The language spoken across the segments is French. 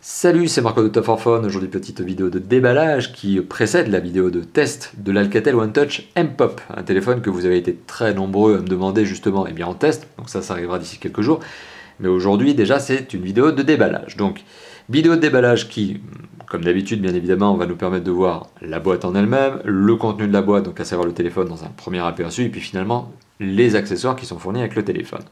Salut, c'est Marco de Top for Phone. Aujourd'hui, petite vidéo de déballage qui précède la vidéo de test de l'Alcatel One Touch M Pop, un téléphone que vous avez été très nombreux à me demander justement en test, donc ça arrivera d'ici quelques jours. Mais aujourd'hui, déjà, c'est une vidéo de déballage. Donc, vidéo de déballage qui, comme d'habitude, bien évidemment, va nous permettre de voir la boîte en elle-même, le contenu de la boîte, donc à savoir le téléphone dans un premier aperçu, et puis finalement, les accessoires qui sont fournis avec le téléphone.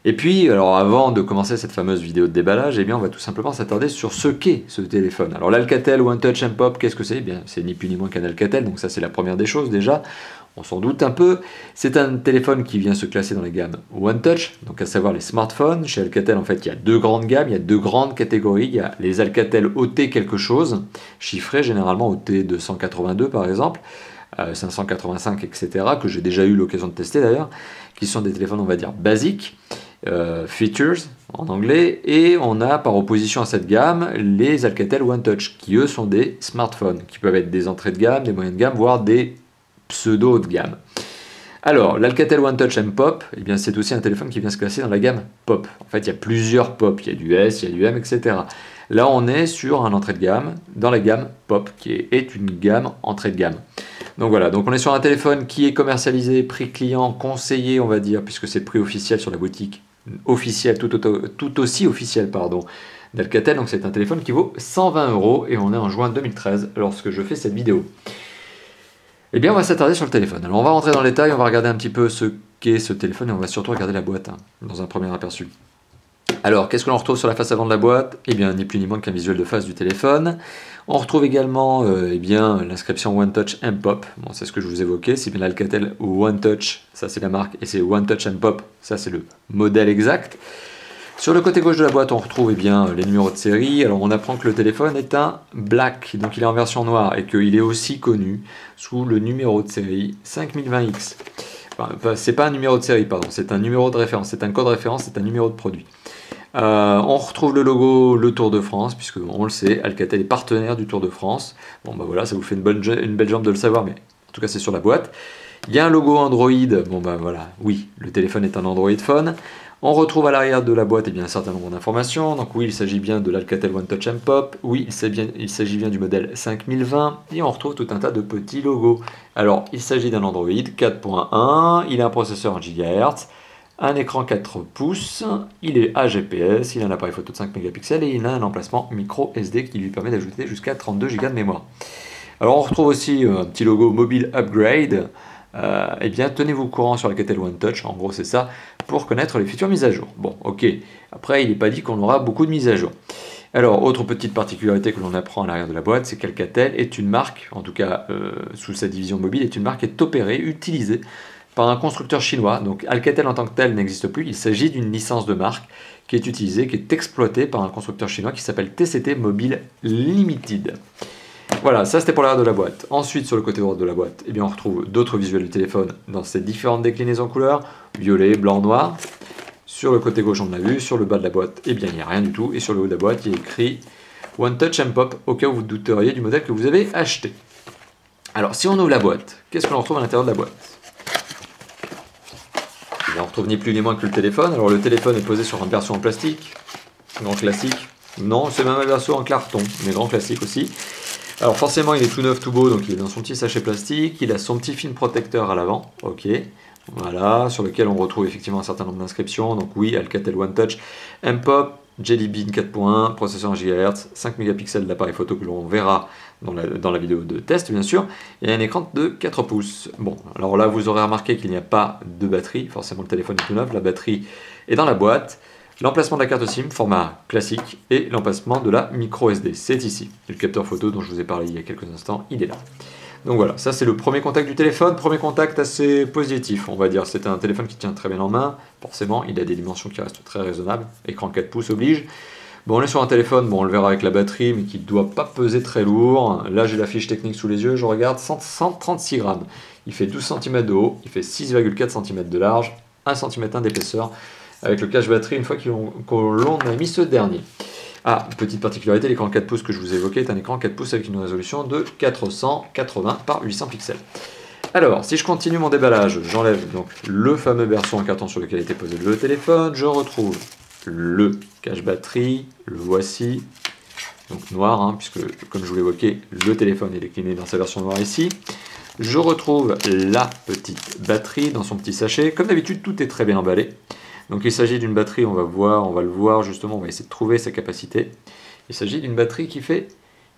Et puis, alors avant de commencer cette fameuse vidéo de déballage, on va tout simplement s'attarder sur ce qu'est ce téléphone. Alors l'Alcatel One Touch M Pop, qu'est-ce que c'est? Bien, c'est ni plus ni moins qu'un Alcatel, donc ça c'est la première des choses déjà. On s'en doute un peu. C'est un téléphone qui vient se classer dans la gamme One Touch, donc à savoir les smartphones. Chez Alcatel, en fait, il y a deux grandes gammes, il y a deux grandes catégories. Il y a les Alcatel OT quelque chose, chiffrés généralement OT 282 par exemple, 585, etc., que j'ai déjà eu l'occasion de tester d'ailleurs, qui sont des téléphones, on va dire, basiques. Features en anglais, et on a par opposition à cette gamme les Alcatel One Touch qui eux sont des smartphones qui peuvent être des entrées de gamme, des moyennes de gamme, voire des pseudo haut de gamme. Alors l'Alcatel One Touch M Pop, c'est aussi un téléphone qui vient se classer dans la gamme Pop. En fait il y a plusieurs Pop, il y a du S, il y a du M, etc. Là on est sur un entrée de gamme dans la gamme Pop qui est une gamme entrée de gamme. Donc voilà, donc on est sur un téléphone qui est commercialisé, prix client, conseillé on va dire, puisque c'est le prix officiel sur la boutique officielle, tout aussi officiel pardon, d'Alcatel. Donc c'est un téléphone qui vaut 120 € et on est en juin 2013 lorsque je fais cette vidéo. On va s'attarder sur le téléphone. Alors on va rentrer dans le détail, on va regarder un petit peu ce qu'est ce téléphone et on va surtout regarder la boîte dans un premier aperçu. Alors, qu'est-ce que l'on retrouve sur la face avant de la boîte? Ni plus ni moins qu'un visuel de face du téléphone. On retrouve également l'inscription One Touch M Pop. Bon, c'est ce que je vous évoquais, c'est bien l'Alcatel One Touch, ça c'est la marque, et c'est One Touch M Pop, ça c'est le modèle exact. Sur le côté gauche de la boîte, on retrouve les numéros de série. Alors, on apprend que le téléphone est un Black, donc il est en version noire, et qu'il est aussi connu sous le numéro de série 5020X. Enfin, c'est pas un numéro de série, pardon, c'est un numéro de référence, c'est un code référence, c'est un numéro de produit. On retrouve le logo, le Tour de France, puisque on le sait, Alcatel est partenaire du Tour de France. Bon bah voilà, ça vous fait une belle jambe de le savoir, mais en tout cas c'est sur la boîte. Il y a un logo Android, bon bah voilà, oui, le téléphone est un Android Phone. On retrouve à l'arrière de la boîte un certain nombre d'informations. Donc oui, il s'agit bien de l'Alcatel One Touch M Pop, oui, il s'agit bien du modèle 5020, et on retrouve tout un tas de petits logos. Alors, il s'agit d'un Android 4.1, il a un processeur en GHz, un écran 4 pouces, il est AGPS, il a un appareil photo de 5 mégapixels et il a un emplacement micro SD qui lui permet d'ajouter jusqu'à 32 Go de mémoire. Alors on retrouve aussi un petit logo Mobile Upgrade. Tenez-vous au courant sur Alcatel One Touch, en gros c'est ça, pour connaître les futures mises à jour. Bon, ok, après il n'est pas dit qu'on aura beaucoup de mises à jour. Alors, autre petite particularité que l'on apprend à l'arrière de la boîte, c'est qu'Alcatel est une marque, en tout cas sous sa division mobile, est une marque qui est opérée, utilisée par un constructeur chinois. Donc Alcatel en tant que tel n'existe plus, il s'agit d'une licence de marque qui est utilisée, qui est exploitée par un constructeur chinois qui s'appelle TCT Mobile Limited. Voilà, ça c'était pour l'arrière de la boîte. Ensuite, sur le côté droit de la boîte, on retrouve d'autres visuels du téléphone dans ces différentes déclinaisons couleurs, violet, blanc, noir. Sur le côté gauche, on l'a vu, sur le bas de la boîte, il n'y a rien du tout. Et sur le haut de la boîte, il y a écrit One Touch M Pop, au cas où vous douteriez du modèle que vous avez acheté. Alors, si on ouvre la boîte, qu'est-ce que l'on retrouve à l'intérieur de la boîte? On retrouve ni plus ni moins que le téléphone. Alors, le téléphone est posé sur une version en plastique, grand classique. Non, c'est même un version en carton, mais grand classique aussi. Alors forcément il est tout neuf, tout beau, donc il est dans son petit sachet plastique, il a son petit film protecteur à l'avant, ok, voilà, sur lequel on retrouve effectivement un certain nombre d'inscriptions, donc oui, Alcatel One Touch M Pop, Jelly Bean 4.1, processeur en GHz, 5 mégapixels d'appareil photo que l'on verra dans la vidéo de test bien sûr, et un écran de 4 pouces. Bon, alors là vous aurez remarqué qu'il n'y a pas de batterie, forcément le téléphone est tout neuf, la batterie est dans la boîte. L'emplacement de la carte SIM, format classique, et l'emplacement de la micro SD, c'est ici. Et le capteur photo dont je vous ai parlé il y a quelques instants, il est là. Donc voilà, ça c'est le premier contact du téléphone, premier contact assez positif, on va dire. C'est un téléphone qui tient très bien en main, forcément, il a des dimensions qui restent très raisonnables, écran 4 pouces oblige. Bon, on est sur un téléphone, bon, on le verra avec la batterie, mais qui ne doit pas peser très lourd. Là, j'ai la fiche technique sous les yeux, je regarde, 136 grammes. Il fait 12 cm de haut, il fait 6,4 cm de large, 1 cm d'épaisseur. Avec le cache batterie une fois qu'on a mis ce dernier. Ah, petite particularité, l'écran 4 pouces que je vous ai évoqué est un écran 4 pouces avec une résolution de 480 par 800 pixels. Alors, si je continue mon déballage, j'enlève donc le fameux berceau en carton sur lequel était posé le téléphone, je retrouve le cache batterie, le voici, donc noir, hein, puisque comme je vous l'évoquais, le téléphone est décliné dans sa version noire ici. Je retrouve la petite batterie dans son petit sachet. Comme d'habitude, tout est très bien emballé. Donc il s'agit d'une batterie, on va le voir justement, on va essayer de trouver sa capacité. Il s'agit d'une batterie qui fait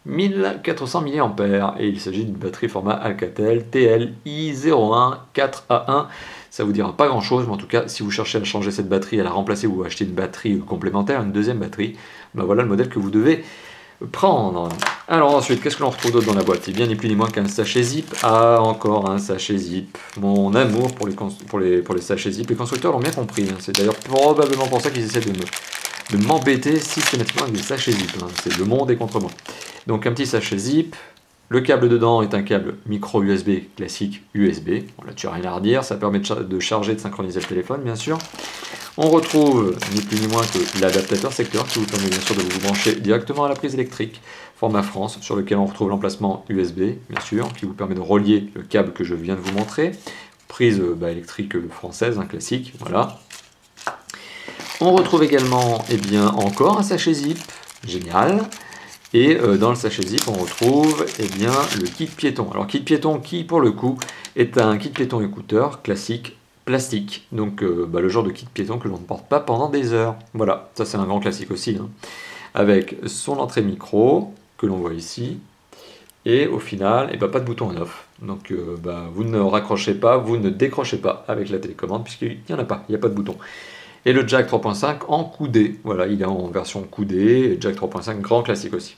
1400 mAh et il s'agit d'une batterie format Alcatel TLI01-4A1. Ça vous dira pas grand chose, mais en tout cas, si vous cherchez à changer cette batterie, à la remplacer ou à acheter une batterie complémentaire, une deuxième batterie, ben voilà le modèle que vous devez prendre. Alors ensuite, qu'est-ce que l'on retrouve d'autre dans la boîte? C'est bien ni plus ni moins qu'un sachet zip. Ah, encore un sachet zip. Mon amour pour les sachets zip. Les constructeurs l'ont bien compris. Hein. C'est d'ailleurs probablement pour ça qu'ils essaient de m'embêter systématiquement avec des sachets zip. Hein. C'est le monde est contre moi. Donc un petit sachet zip. Le câble dedans est un câble micro USB classique USB. Bon, là, tu n'as rien à redire. Ça permet de charger et de synchroniser le téléphone, bien sûr. On retrouve ni plus ni moins que l'adaptateur secteur qui vous permet bien sûr de vous brancher directement à la prise électrique, format France, sur lequel on retrouve l'emplacement USB, bien sûr, qui vous permet de relier le câble que je viens de vous montrer. Prise électrique française, classique, voilà. On retrouve également, encore un sachet zip, génial. Et dans le sachet zip, on retrouve le kit piéton. Alors kit piéton qui, pour le coup, est un kit piéton écouteur classique, plastique. Donc le genre de kit piéton que l'on ne porte pas pendant des heures. Voilà, ça c'est un grand classique aussi. Hein. Avec son entrée micro, que l'on voit ici. Et au final, pas de bouton on-off. Donc vous ne raccrochez pas, vous ne décrochez pas avec la télécommande, puisqu'il n'y en a pas, il n'y a pas de bouton. Et le jack 3.5 en coudé, voilà, il est en version coudé, et jack 3.5 grand classique aussi.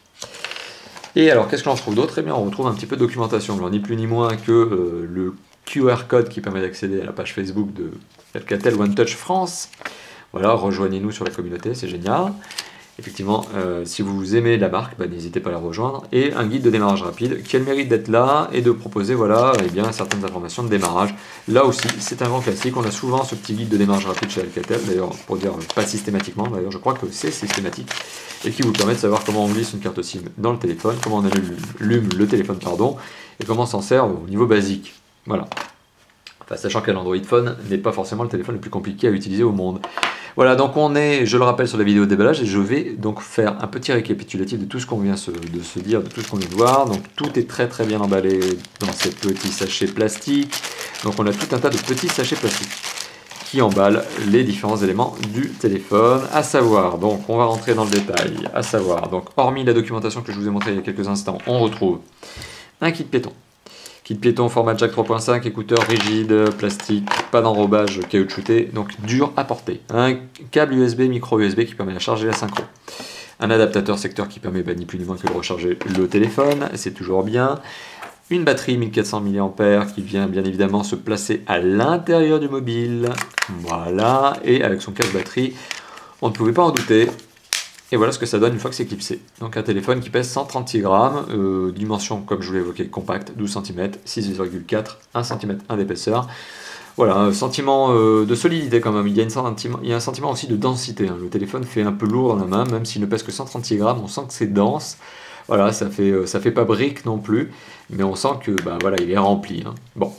Et alors, qu'est-ce que l'on retrouve d'autre? On retrouve un petit peu de documentation, alors, ni plus ni moins que le QR code qui permet d'accéder à la page Facebook de Alcatel One Touch France. Voilà, rejoignez-nous sur la communauté, c'est génial. Effectivement, si vous aimez la marque, n'hésitez pas à la rejoindre. Et un guide de démarrage rapide qui a le mérite d'être là et de proposer certaines informations de démarrage. Là aussi, c'est un grand classique. On a souvent ce petit guide de démarrage rapide chez Alcatel. D'ailleurs, pour dire pas systématiquement, d'ailleurs je crois que c'est systématique. Et qui vous permet de savoir comment on glisse une carte SIM dans le téléphone, comment on allume le téléphone, et comment on s'en sert au niveau basique. Voilà. Enfin, sachant qu'un Android Phone n'est pas forcément le téléphone le plus compliqué à utiliser au monde. Voilà, donc on est, je le rappelle, sur la vidéo de déballage et je vais donc faire un petit récapitulatif de tout ce qu'on vient de se dire, de tout ce qu'on vient de voir. Donc tout est très très bien emballé dans ces petits sachets plastiques. Donc on a tout un tas de petits sachets plastiques qui emballent les différents éléments du téléphone. À savoir, donc on va rentrer dans le détail, à savoir, donc hormis la documentation que je vous ai montrée il y a quelques instants, on retrouve un kit piéton. Kit piéton format jack 3.5, écouteur rigide, plastique, pas d'enrobage caoutchouté, donc dur à porter. Un câble USB, micro USB qui permet de charger la synchro. Un adaptateur secteur qui permet ni plus ni moins que de recharger le téléphone, c'est toujours bien. Une batterie 1400 mAh qui vient bien évidemment se placer à l'intérieur du mobile. Voilà, et avec son cache batterie, on ne pouvait pas en douter. Et voilà ce que ça donne une fois que c'est clipsé. Donc un téléphone qui pèse 136 grammes, dimension comme je vous l'ai évoqué, compacte, 12 cm, 6,4, 1 cm d'épaisseur. Voilà, un sentiment de solidité quand même, il y a un sentiment aussi de densité. Hein. Le téléphone fait un peu lourd dans la main, même s'il ne pèse que 136 grammes, on sent que c'est dense. Voilà, ça fait pas brique non plus, mais on sent que il est rempli. Hein. Bon.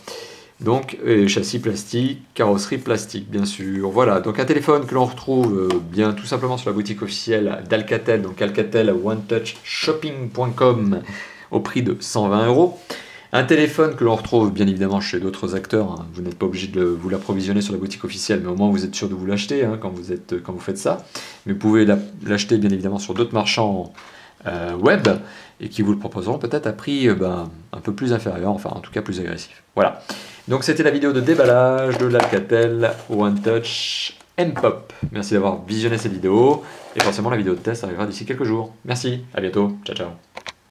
Donc, châssis plastique, carrosserie plastique, bien sûr. Voilà, donc un téléphone que l'on retrouve bien tout simplement sur la boutique officielle d'Alcatel, donc Alcatel OneTouchShopping.com au prix de 120 €. Un téléphone que l'on retrouve bien évidemment chez d'autres acteurs. Hein. Vous n'êtes pas obligé de vous l'approvisionner sur la boutique officielle, mais au moins vous êtes sûr de vous l'acheter quand vous faites ça. Mais vous pouvez l'acheter bien évidemment sur d'autres marchands web et qui vous le proposeront peut-être à prix un peu plus inférieur, enfin en tout cas plus agressif. Voilà. Donc c'était la vidéo de déballage de l'Alcatel One Touch M-Pop. Merci d'avoir visionné cette vidéo et forcément la vidéo de test arrivera d'ici quelques jours. Merci, à bientôt, ciao ciao.